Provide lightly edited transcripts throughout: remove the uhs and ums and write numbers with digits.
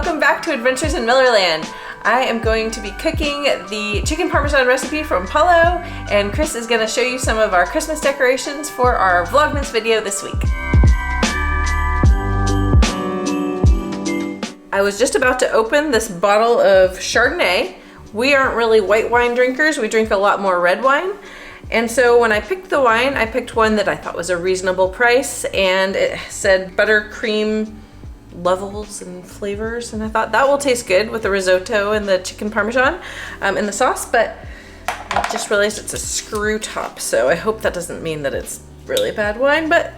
welcome back to Adventures in Millerland. I am going to be cooking the chicken parmesan recipe from Palo, and Chris is going to show you some of our Christmas decorations for our Vlogmas video this week. I was just about to open this bottle of Chardonnay. We aren't really white wine drinkers, we drink a lot more red wine. And so when I picked the wine, I picked one that I thought was a reasonable price, and it said buttercream levels and flavors, and I thought that will taste good with the risotto and the chicken parmesan in the sauce, but I just realized it's a screw top, so I hope that doesn't mean that it's really bad wine, but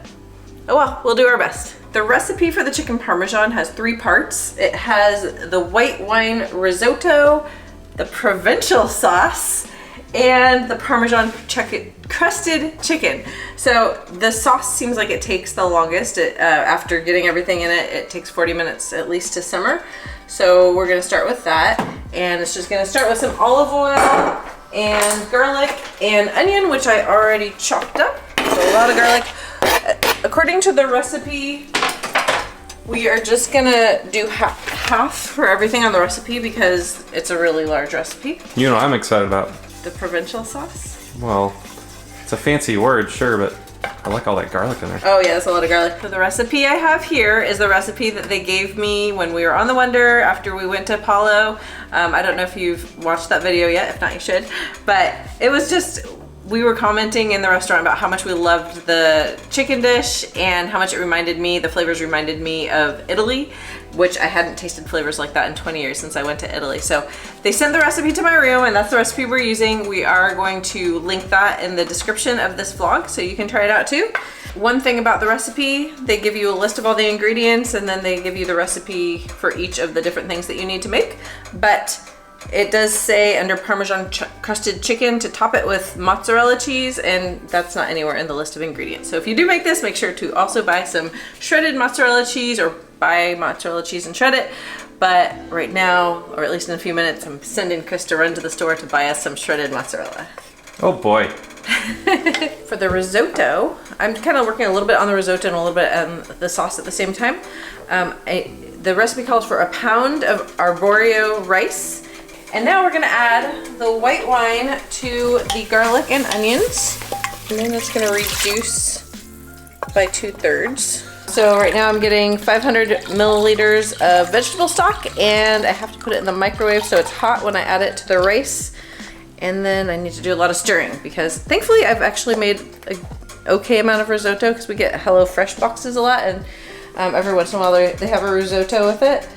oh well, we'll do our best. The recipe for the chicken parmesan has 3 parts. It has the white wine risotto, the provincial sauce, and the Parmesan Crusted Chicken. So the sauce seems like it takes the longest. After getting everything in it, it takes 40 minutes at least to simmer. So we're gonna start with that. And it's just gonna start with some olive oil and garlic and onion, which I already chopped up. So a lot of garlic. According to the recipe, we are just gonna do half for everything on the recipe because it's a really large recipe. You know what I'm excited about? The provincial sauce? Well, it's a fancy word, sure, but I like all that garlic in there. Oh yeah, that's a lot of garlic. So the recipe I have here is the recipe that they gave me when we were on the Wonder after we went to Palo. I don't know if you've watched that video yet, if not you should. But it was just, we were commenting in the restaurant about how much we loved the chicken dish and how much it reminded me, the flavors reminded me of Italy, which I hadn't tasted flavors like that in 20 years since I went to Italy. So they sent the recipe to my room, and that's the recipe we're using. We are going to link that in the description of this vlog so you can try it out too. One thing about the recipe, they give you a list of all the ingredients, and then they give you the recipe for each of the different things that you need to make. But it does say under Parmesan Crusted Chicken to top it with mozzarella cheese, and that's not anywhere in the list of ingredients. So if you do make this, make sure to also buy some shredded mozzarella cheese, or buy mozzarella cheese and shred it. But right now, or at least in a few minutes, I'm sending Chris to run to the store to buy us some shredded mozzarella. Oh boy. For the risotto, I'm kind of working a little bit on the risotto and a little bit on the sauce at the same time. The recipe calls for a pound of arborio rice. And now we're gonna add the white wine to the garlic and onions. And then it's gonna reduce by 2/3. So right now I'm getting 500 milliliters of vegetable stock, and I have to put it in the microwave so it's hot when I add it to the rice. And then I need to do a lot of stirring because thankfully I've actually made an okay amount of risotto because we get Hello Fresh boxes a lot, and every once in a while they have a risotto with it.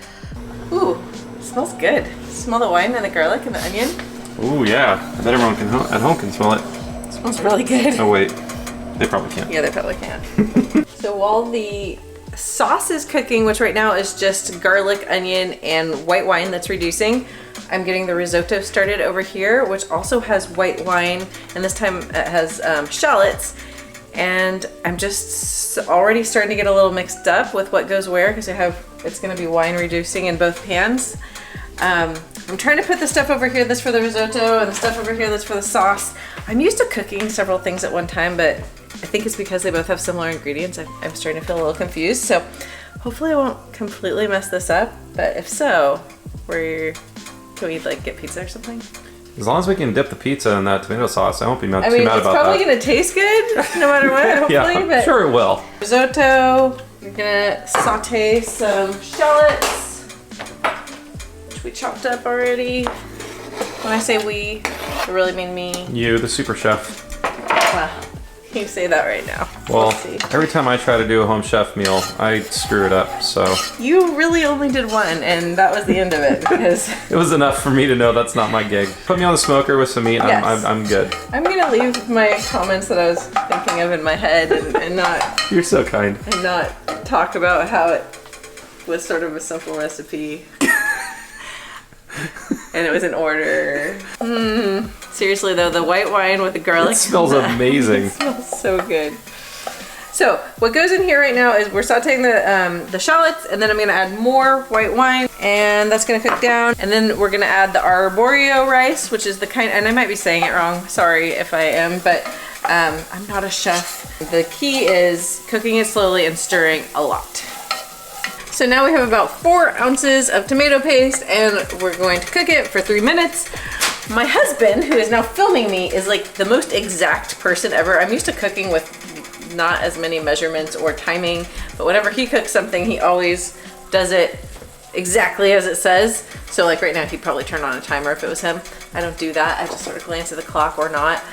Ooh, it smells good. Smell the wine and the garlic and the onion. Ooh yeah, I bet everyone at home can smell it. It smells really good. Oh wait, they probably can't. Yeah, they probably can't. So while the sauce is cooking, which right now is just garlic, onion, and white wine that's reducing, I'm getting the risotto started over here, which also has white wine, and this time it has shallots. And I'm just already starting to get a little mixed up with what goes where because it's gonna be wine reducing in both pans. I'm trying to put the stuff over here that's for the risotto and the stuff over here that's for the sauce. I'm used to cooking several things at one time, but I think it's because they both have similar ingredients. I'm starting to feel a little confused, so hopefully I won't completely mess this up, but if so, can we like get pizza or something? As long as we can dip the pizza in that tomato sauce, I won't be too mad about that. I mean, it's probably gonna taste good no matter what, hopefully. Yeah, but sure it will. Risotto, you're gonna saute some shallots, we chopped up already. When I say we, I really mean me. You, the super chef. Well, you say that right now. Well, every time I try to do a home chef meal, I screw it up, so. You really only did one, and that was the end of it, because. It was enough for me to know that's not my gig. Put me on the smoker with some meat, yes. I'm good. I'm gonna leave my comments that I was thinking of in my head and not. You're so kind. And not talk about how it was sort of a simple recipe. And it was in order. Seriously though, the white wine with the garlic. It smells amazing. It smells so good. So what goes in here right now is we're sauteing the shallots, and then I'm gonna add more white wine, and that's gonna cook down. And then we're gonna add the arborio rice, which is the kind, and I might be saying it wrong, sorry if I am, but I'm not a chef. The key is cooking it slowly and stirring a lot. So now we have about 4 ounces of tomato paste and we're going to cook it for 3 minutes. My husband, who is now filming me, is like the most exact person ever. I'm used to cooking with not as many measurements or timing, but whenever he cooks something, he always does it exactly as it says. So like right now, he'd probably turn on a timer if it was him. I don't do that. I just sort of glance at the clock or not.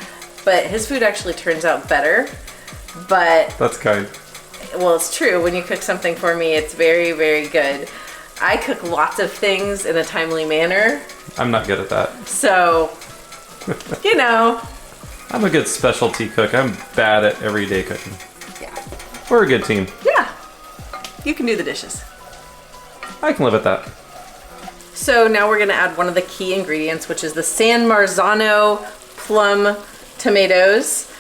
But his food actually turns out better. But that's kind. Well, it's true. When you cook something for me, it's very, very good. I cook lots of things in a timely manner. I'm not good at that. So, you know. I'm a good specialty cook. I'm bad at everyday cooking. Yeah. We're a good team. Yeah. You can do the dishes. I can live at that. So now we're gonna add one of the key ingredients, which is the San Marzano plum tomatoes.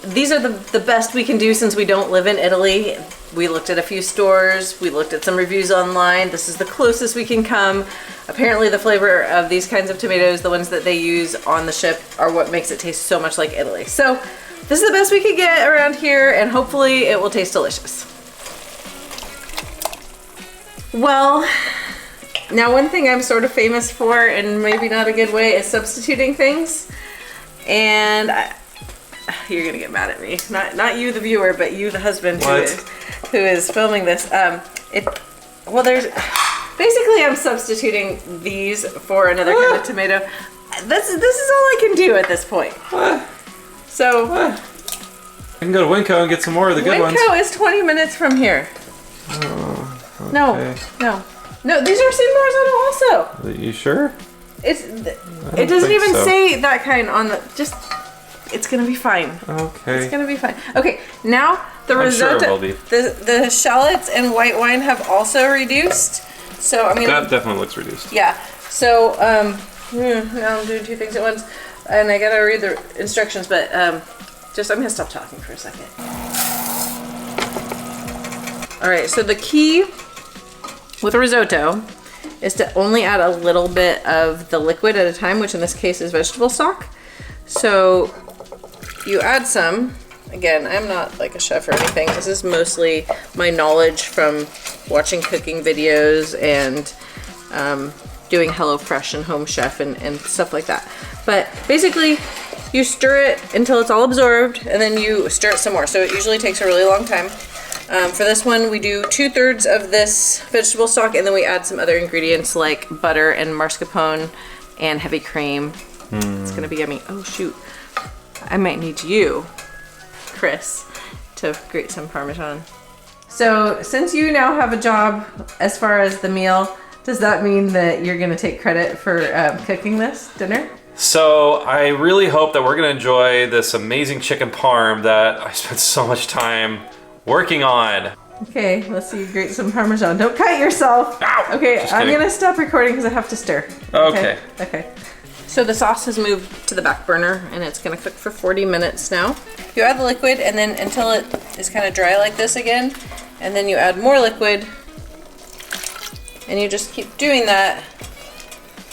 These are the best we can do since we don't live in Italy. We looked at a few stores, we looked at some reviews online. This is the closest we can come. Apparently the flavor of these kinds of tomatoes, the ones that they use on the ship, are what makes it taste so much like Italy. So this is the best we could get around here, and hopefully it will taste delicious. Well, now one thing I'm sort of famous for, and maybe not a good way, is substituting things. And you're gonna get mad at me. Not you, the viewer, but you, the husband, who is filming this. Basically I'm substituting these for another kind of tomato. This is all I can do at this point. So I can go to Winco and get some more of the good ones. Winco is 20 minutes from here. Oh, okay. No, these are San Marzano also. Are you sure? It doesn't even say that kind on the, it's gonna be fine. Okay. It's gonna be fine. Okay, now the risotto, sure it will be. The shallots and white wine have also reduced. So I mean, that definitely looks reduced. Yeah. So now I'm doing 2 things at once, and I gotta read the instructions. But I'm gonna stop talking for a second. All right. So the key with risotto is to only add a little bit of the liquid at a time, which in this case is vegetable stock. So you add some. Again, I'm not like a chef or anything. This is mostly my knowledge from watching cooking videos and doing HelloFresh and Home Chef and stuff like that. But basically, you stir it until it's all absorbed, and then you stir it some more. So it usually takes a really long time. For this one, we do 2/3 of this vegetable stock, and then we add some other ingredients like butter and mascarpone and heavy cream. It's gonna be yummy. Oh shoot, I might need you, Chris, to grate some Parmesan. So since you now have a job as far as the meal, does that mean that you're gonna take credit for cooking this dinner? So I really hope that we're gonna enjoy this amazing chicken parm that I spent so much time working on. Okay, let's see you grate some Parmesan. Don't cut yourself. Ow! Okay, I'm gonna stop recording because I have to stir. Okay. Okay. So the sauce has moved to the back burner and it's gonna cook for 40 minutes now. You add the liquid and then until it is kind of dry like this again, and then you add more liquid and you just keep doing that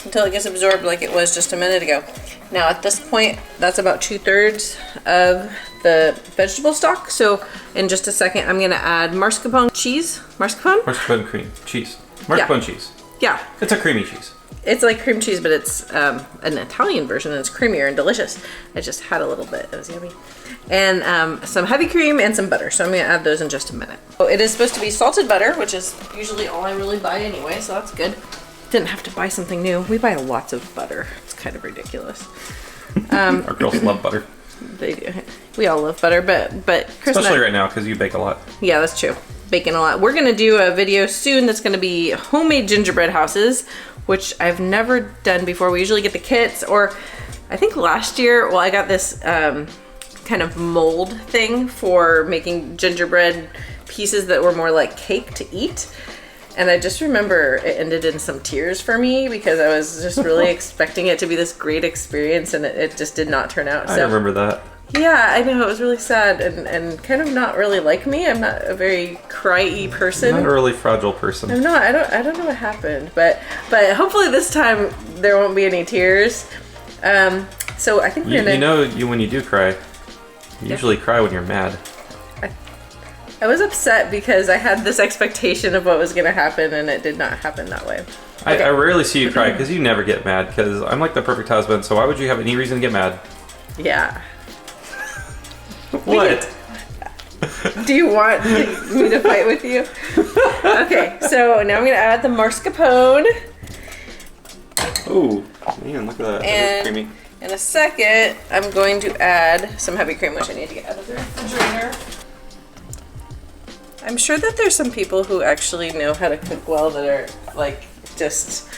until it gets absorbed like it was just a minute ago. Now at this point, that's about 2/3 of the vegetable stock. So in just a second, I'm gonna add mascarpone cheese. Mascarpone? Mascarpone cream cheese. Mascarpone cheese. Yeah. It's a creamy cheese. It's like cream cheese, but it's an Italian version and it's creamier and delicious. I just had a little bit, it was yummy. And some heavy cream and some butter. So I'm gonna add those in just a minute. So it is supposed to be salted butter, which is usually all I really buy anyway, so that's good. Didn't have to buy something new. We buy lots of butter. It's kind of ridiculous. Our girls love butter. They do. We all love butter, but Chris especially right now because you bake a lot. Yeah, that's true. Baking a lot. We're gonna do a video soon that's gonna be homemade gingerbread houses, which I've never done before. We usually get the kits, or I think last year, well, I got this kind of mold thing for making gingerbread pieces that were more like cake to eat. And I just remember it ended in some tears for me because I was just really expecting it to be this great experience, and it just did not turn out. I remember that. Yeah, I know, it was really sad and kind of not really like me. I'm not a very cry-y person. Not a really fragile person. I'm not. I don't know what happened, but hopefully this time there won't be any tears. So I think we're gonna. You know, when you do cry, you usually cry when you're mad. I was upset because I had this expectation of what was gonna happen and it did not happen that way. Okay. I rarely see you cry because you never get mad because I'm like the perfect husband, so why would you have any reason to get mad? Yeah. What? Do you want me to fight with you? Okay, so now I'm gonna add the mascarpone. Oh, man, look at that. That was creamy. In a second, I'm going to add some heavy cream, which I need to get out of the refrigerator. I'm sure that there's some people who actually know how to cook well that are like just...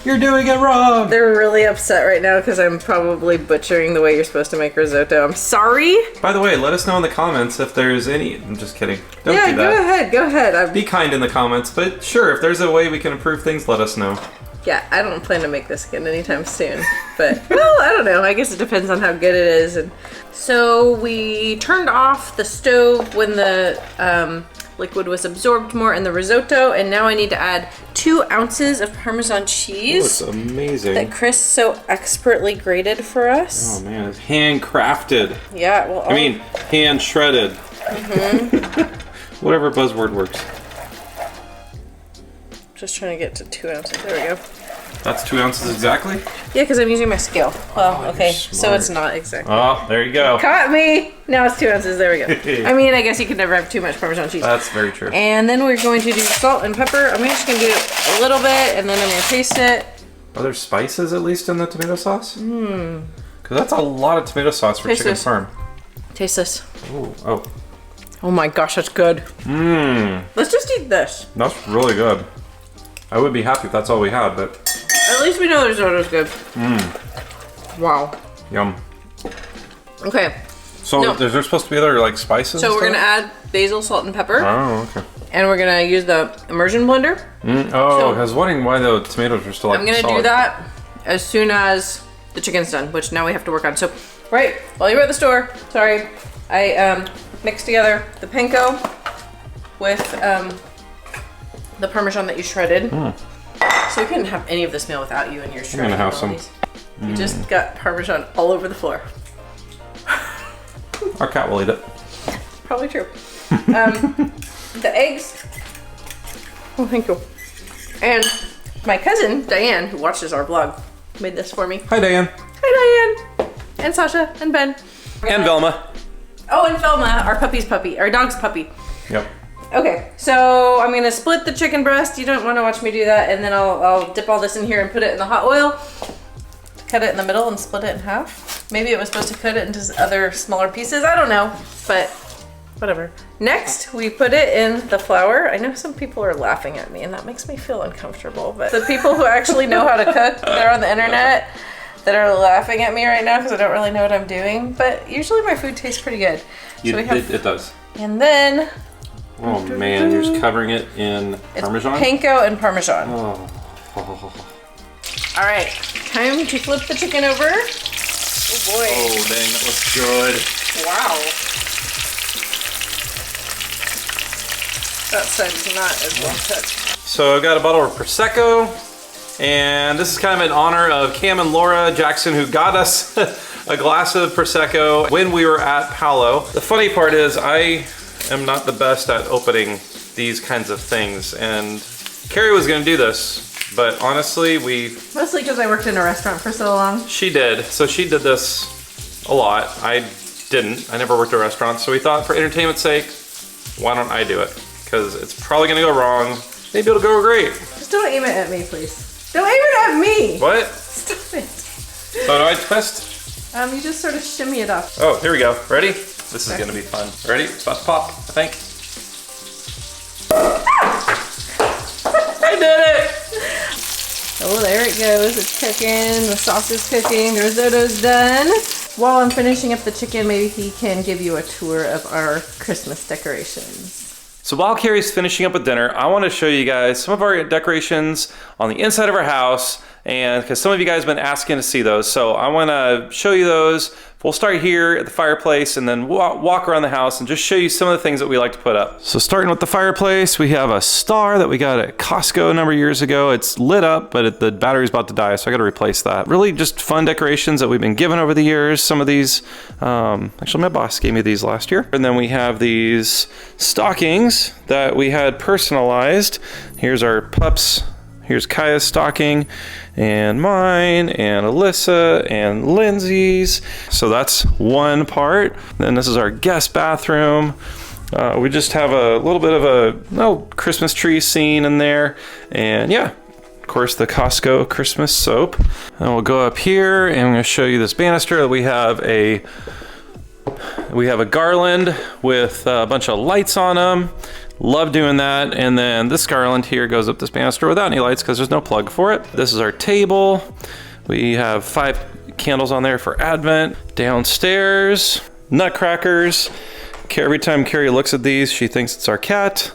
You're doing it wrong! They're really upset right now because I'm probably butchering the way you're supposed to make risotto. I'm sorry! By the way, let us know in the comments if there's any... I'm just kidding. Don't do that. Go ahead. Be kind in the comments, but sure, if there's a way we can improve things, let us know. Yeah, I don't plan to make this again anytime soon. But, well, I don't know. I guess it depends on how good it is. And so we turned off the stove when the liquid was absorbed more in the risotto, and now I need to add 2 ounces of Parmesan cheese. Oh, it's amazing. That Chris so expertly grated for us. Oh man, it's handcrafted. Yeah, well, I mean, hand shredded. Whatever buzzword works. Just trying to get to 2 ounces. There we go. That's 2 ounces exactly? Yeah, because I'm using my scale. Well, Oh, okay, you're so smart. it's not exactly. Oh, there you go. Caught me! Now it's 2 ounces. There we go. I mean, I guess you can never have too much Parmesan cheese. That's very true. And then we're going to do salt and pepper. I'm just going to do a little bit, and then I'm going to taste it. Are there spices at least in the tomato sauce? Because that's a lot of tomato sauce for Taste chicken this. parm. Taste this. Ooh, oh. Oh my gosh, that's good. Mmm. Let's just eat this. That's really good. I would be happy if that's all we had, but... At least we know the risotto's good. Wow. Yum. Okay. So, No. is there supposed to be other, like, spices So and we're going to stuff? add basil, salt, and pepper. Oh, okay. And we're going to use the immersion blender. Oh, I was wondering why the tomatoes were still like I'm going to do that as soon as the chicken's done, which now we have to work on. So, right, while you were at the store, sorry, I mixed together the panko with the Parmesan that you shredded. So we couldn't have any of this meal without you and your shredding. I'm gonna have some. abilities. You just got Parmesan all over the floor. Our cat will eat it. Probably true. The eggs. Oh, thank you. And my cousin, Diane, who watches our vlog, made this for me. Hi, Diane. Hi, Diane. And Sasha and Ben. And Velma. Oh, and Velma, our puppy, our dog's puppy. Yep. Okay, so I'm gonna split the chicken breast. You don't want to watch me do that, and then I'll dip all this in here and put it in the hot oil. Cut it in the middle and split it in half. Maybe it was supposed to cut it into other smaller pieces. I don't know, but whatever. Next, we put it in the flour. I know some people are laughing at me, and that makes me feel uncomfortable. But the people who actually know how to cook, they're on the internet, that are laughing at me right now because I don't really know what I'm doing. But usually my food tastes pretty good. So we have, it does. and then. Oh man, you're just covering it in Parmesan? Panko and Parmesan. Oh. All right, time to flip the chicken over. Oh boy. Oh dang, that looks good. Wow. That side's not as well cooked. So I've got a bottle of Prosecco, and this is kind of in honor of Cam and Laura Jackson, who got us a glass of Prosecco when we were at Palo. The funny part is I am not the best at opening these kinds of things, and Carrie was gonna do this, but honestly Mostly because I worked in a restaurant for so long. she did. So she did this a lot. I didn't. I never worked at a restaurant, so we thought for entertainment's sake, why don't I do it? Because it's probably gonna go wrong. Maybe it'll go great. Just don't aim it at me, please. Don't aim it at me! What? Stop it. So do I twist? You just sort of shimmy it off. Oh, here we go. Ready? This is gonna be fun. Ready? It's about to pop, I think. I did it! Oh, there it goes. It's cooking. The sauce is cooking. The risotto's done. While I'm finishing up the chicken, maybe he can give you a tour of our Christmas decorations. So while Carrie's finishing up with dinner, I want to show you guys some of our decorations on the inside of our house and because some of you guys have been asking to see those. So I want to show you those. We'll start here at the fireplace and then walk around the house and just show you some of the things that we like to put up. So starting with the fireplace, we have a star that we got at Costco a number of years ago. It's lit up, but the battery's about to die, so I got to replace that. Really just fun decorations that we've been given over the years. Some of these, actually my boss gave me these last year. And then we have these stockings that we had personalized. Here's our pups. Here's Kaya's stocking, and mine, and Alyssa, and Lindsay's. So that's one part. Then this is our guest bathroom. We just have a little bit of a Christmas tree scene in there. And yeah, of course, the Costco Christmas soap. And we'll go up here, and I'm going to show you this banister. We have a garland with a bunch of lights on them. Love doing that. And then this garland here goes up this banister without any lights because there's no plug for it. This is our table. We have 5 candles on there for Advent. Downstairs, nutcrackers. Every time Carrie looks at these, she thinks it's our cat.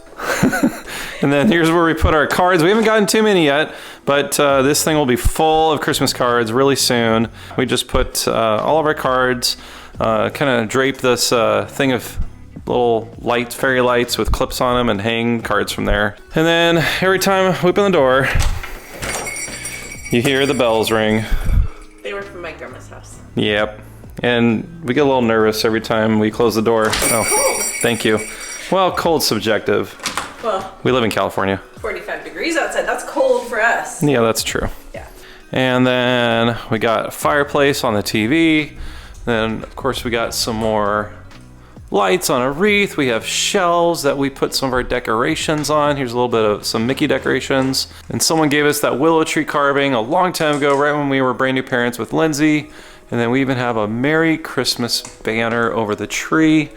And then here's where we put our cards. We haven't gotten too many yet, but this thing will be full of Christmas cards really soon. We just put all of our cards, kind of drape this thing of little lights, fairy lights with clips on them, and hang cards from there. And then every time we open the door, you hear the bells ring. They were from my grandma's house. Yep. And we get a little nervous every time we close the door. Oh, thank you. Well, cold's subjective. Well, we live in California. 45 degrees outside. That's cold for us. Yeah, that's true. Yeah. And then we got a fireplace on the TV. Then, of course, we got some more lights on a wreath. We have shelves that we put some of our decorations on. Here's a little bit of some Mickey decorations. And someone gave us that willow tree carving a long time ago, right when we were brand new parents with Lindsay. And then we even have a Merry Christmas banner over the tree.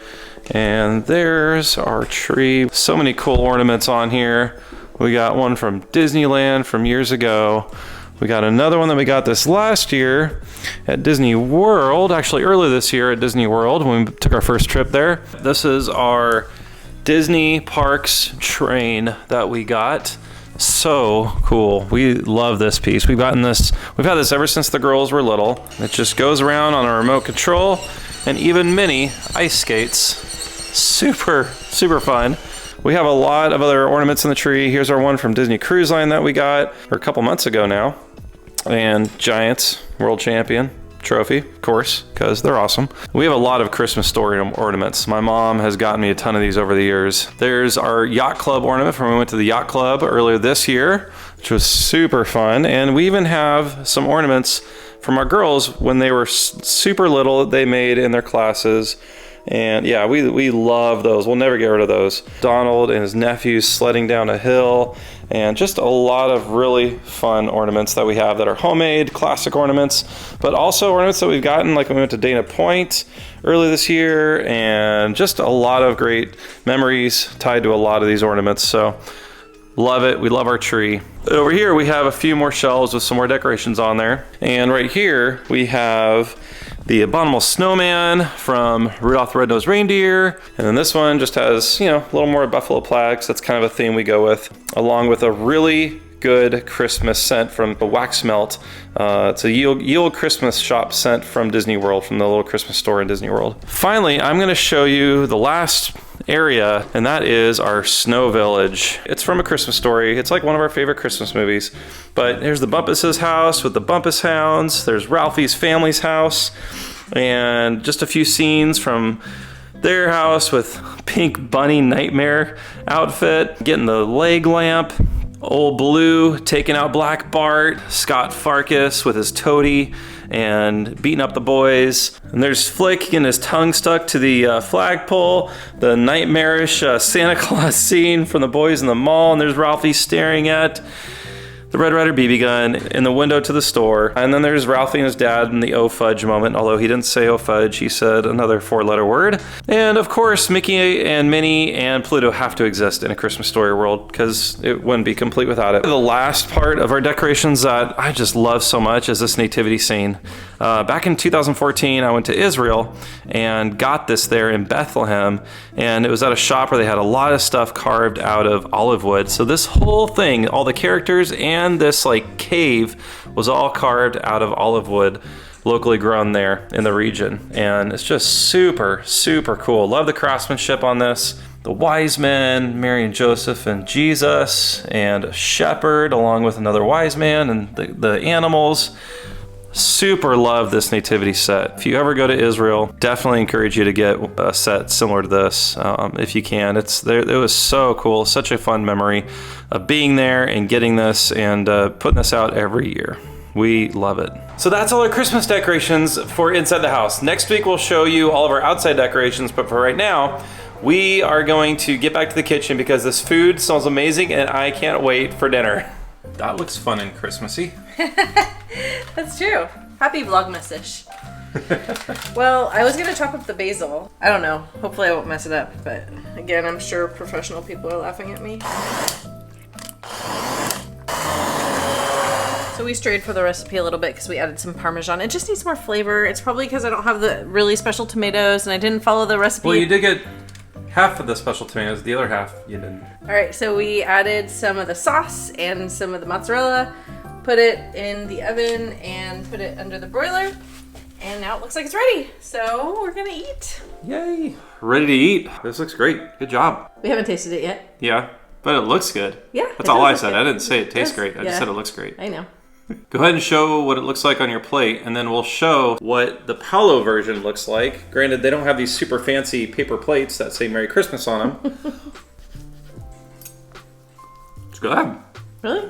And there's our tree. So many cool ornaments on here. We got one from Disneyland from years ago. We got another one that we got this last year at Disney World, actually earlier this year at Disney World when we took our first trip there. This is our Disney Parks train that we got. So cool. We love this piece. We've had this ever since the girls were little. It just goes around on a remote control, and even mini ice skates. Super, super fun. We have a lot of other ornaments in the tree. Here's our one from Disney Cruise Line that we got a couple months ago now. And Giants World Champion trophy, of course, because they're awesome. We have a lot of Christmas story ornaments. My mom has gotten me a ton of these over the years. There's our Yacht Club ornament from when we went to the Yacht Club earlier this year, which was super fun. And we even have some ornaments from our girls when they were super little that they made in their classes. And yeah, we love those. We'll never get rid of those. Donald and his nephews sledding down a hill, and just a lot of really fun ornaments that we have that are homemade, classic ornaments, but also ornaments that we've gotten like when we went to Dana Point early this year, and just a lot of great memories tied to a lot of these ornaments. So love it. We love our tree. Over here we have a few more shelves with some more decorations on there. And right here we have the abominable snowman from Rudolph the Red-Nosed Reindeer. And then this one just has, a little more buffalo plaques. That's kind of a theme we go with, along with a really good Christmas scent from the wax melt. It's a Yule Christmas shop scent from Disney World, from the little Christmas store in Disney World. Finally, I'm gonna show you the last area, and that is our Snow Village. It's from A Christmas Story. It's like one of our favorite Christmas movies. But here's the Bumpus's house with the Bumpus Hounds. There's Ralphie's family's house, and just a few scenes from their house with Pink Bunny Nightmare outfit, getting the leg lamp, Old Blue taking out Black Bart, Scott Farkas with his toady and beating up the boys. And there's Flick getting his tongue stuck to the flagpole, the nightmarish Santa Claus scene from the boys in the mall, and there's Ralphie staring at the Red Ryder BB gun in the window to the store. And then there's Ralphie and his dad in the "Oh fudge" moment, although he didn't say "Oh fudge," he said another 4-letter word. And of course, Mickey and Minnie and Pluto have to exist in A Christmas Story world because it wouldn't be complete without it. The last part of our decorations that I just love so much is this nativity scene. Back in 2014, I went to Israel and got this there in Bethlehem, and it was at a shop where they had a lot of stuff carved out of olive wood. So this whole thing, all the characters and this like cave was all carved out of olive wood, locally grown there in the region. And it's just super, super cool. Love the craftsmanship on this. The wise men, Mary and Joseph and Jesus, and a shepherd along with another wise man, and the animals. Super love this nativity set. If you ever go to Israel, definitely encourage you to get a set similar to this if you can. It was so cool, such a fun memory of being there and getting this and putting this out every year. We love it. So that's all our Christmas decorations for inside the house. Next week we'll show you all of our outside decorations, but for right now, we are going to get back to the kitchen because this food smells amazing and I can't wait for dinner. That looks fun and Christmassy. That's true. Happy Vlogmas-ish. Well, I was gonna chop up the basil. I don't know. Hopefully I won't mess it up, but again, I'm sure professional people are laughing at me. So we strayed for the recipe a little bit because we added some Parmesan. It just needs more flavor. It's probably because I don't have the really special tomatoes and I didn't follow the recipe. Well, you did get half of the special tomatoes, the other half you didn't. All right, so we added some of the sauce and some of the mozzarella, put it in the oven and put it under the broiler, and now it looks like it's ready. So we're gonna eat. Yay, ready to eat. This looks great, good job. We haven't tasted it yet. Yeah, but it looks good. Yeah. That's all I said. I didn't say it tastes great, I just Yeah. said it looks great. I know. Go ahead and show what it looks like on your plate, and then we'll show what the Palo version looks like. Granted, they don't have these super fancy paper plates that say Merry Christmas on them. It's good. Really?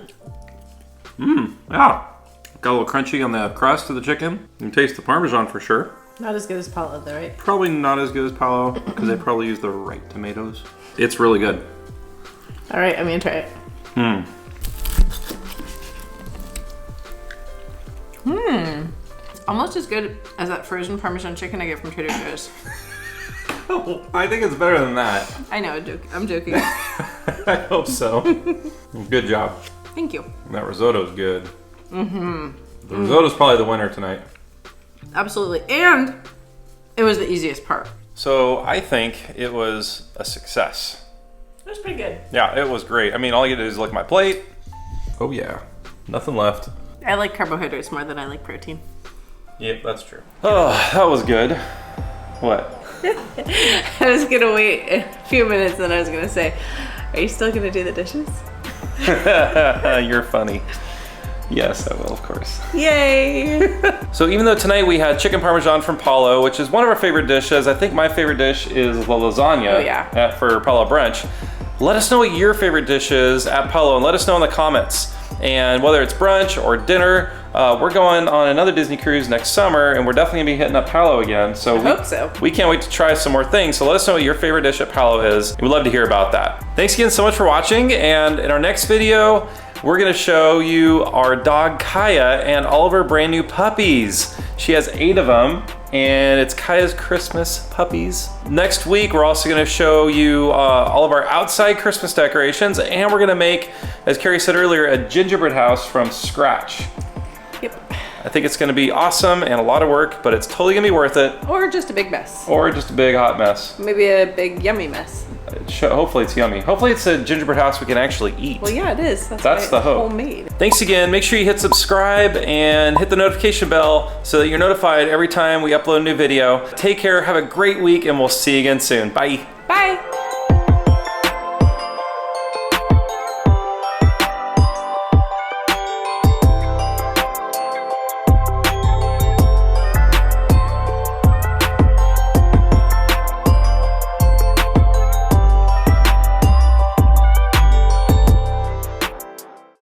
Yeah. Got a little crunchy on the crust of the chicken. You can taste the Parmesan for sure. Not as good as Palo though, right? Probably not as good as Palo, because they probably use the right tomatoes. It's really good. All right, I'm gonna try it. Almost as good as that frozen Parmesan chicken I get from Trader Joe's. Oh, I think it's better than that. I know, I'm joking. I hope so. Good job. Thank you. That risotto's good. The risotto's probably the winner tonight. Absolutely, and it was the easiest part. So I think it was a success. It was pretty good. Yeah, it was great. I mean, all you do is look at my plate. Oh yeah, nothing left. I like carbohydrates more than I like protein. Yep, that's true. Oh, that was good. What? I was gonna wait a few minutes and I was gonna say, are you still gonna do the dishes? You're funny. Yes, I will, of course. Yay! So even though tonight we had chicken Parmesan from Palo, which is one of our favorite dishes, I think my favorite dish is the lasagna. Oh, yeah. For Palo brunch. Let us know what your favorite dish is at Palo and let us know in the comments. And whether it's brunch or dinner, we're going on another Disney cruise next summer and we're definitely gonna be hitting up Palo again. So I hope so. We can't wait to try some more things. So let us know what your favorite dish at Palo is. We'd love to hear about that. Thanks again so much for watching. And in our next video, we're gonna show you our dog Kaya and all of her brand new puppies. She has 8 of them and it's Kaya's Christmas puppies. Next week, we're also gonna show you all of our outside Christmas decorations and we're gonna make, as Carrie said earlier, a gingerbread house from scratch. Yep. I think it's gonna be awesome and a lot of work, but it's totally gonna be worth it. Or just a big mess. Or just a big hot mess. Maybe a big yummy mess. Hopefully it's yummy. Hopefully it's a gingerbread house we can actually eat. Well, yeah, it is. That's why the it's hope. Homemade. Thanks again. Make sure you hit subscribe and hit the notification bell so that you're notified every time we upload a new video. Take care, have a great week, and we'll see you again soon. Bye. Bye.